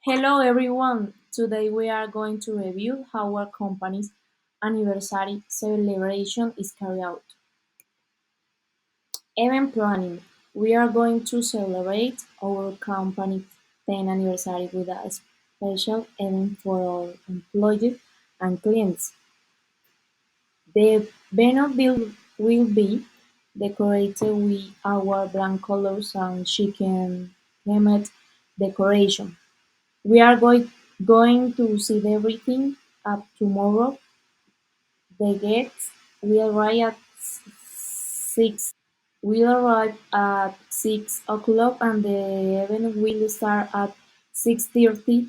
Hello everyone! Today we are going to review how our company's anniversary celebration is carried out. Event planning. We are going to celebrate our company's 10th anniversary with a special event for our employees and clients. The venue will be decorated with our brand colors and chicken themed decoration. We are going to see everything up tomorrow. The guests will arrive at 6. Will arrive at 6 o'clock and the event will start at 6:30.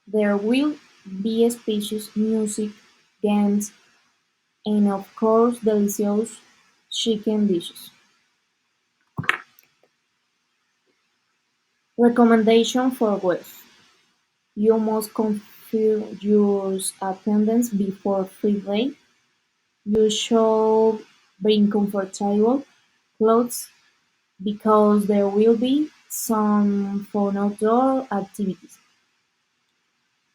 There will be speeches, music, games, and of course delicious chicken dishes. Recommendation for guests. You must confirm your attendance before Friday. You should bring comfortable clothes because there will be some fun outdoor activities.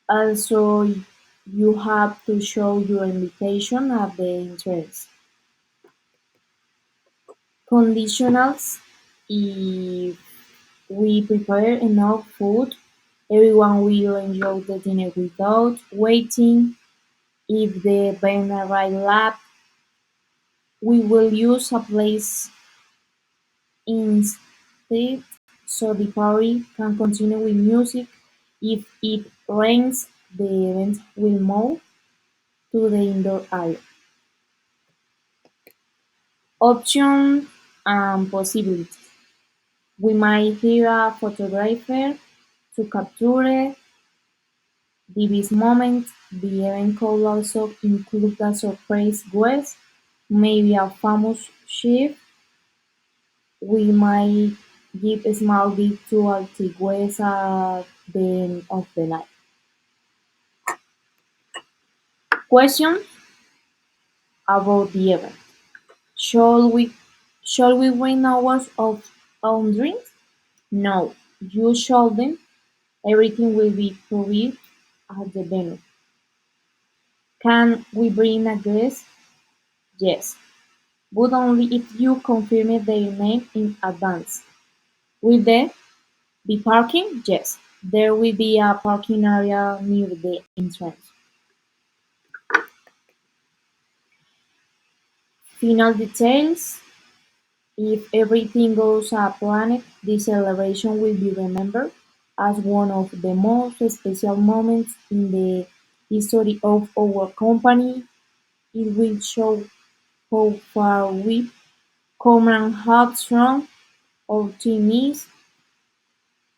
Also, you have to show your invitation at the entrance. Conditionals: if we prepare enough food, everyone will enjoy the dinner without waiting. If the event arrives late, we will use a place instead so the party can continue with music. If it rains, the event will move to the indoor area. Options and possibilities: we might hire a photographer to capture the best moments. The event could also include a surprise guest, maybe a famous chef. We might give a small gift to our guests at the end of the night. Question about the event: Should we should we bring hours of own drinks? No, you shouldn't. Everything will be provided at the venue. Can we bring a guest? Yes, but only if you confirm their name in advance. Will there be parking? Yes, there will be a parking area near the entrance. Final details: if everything goes as planned, this celebration will be remembered as one of the most special moments in the history of our company. It will show how far we've come and how strong our team is.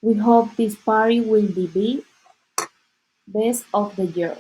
We hope this party will be the best of the year.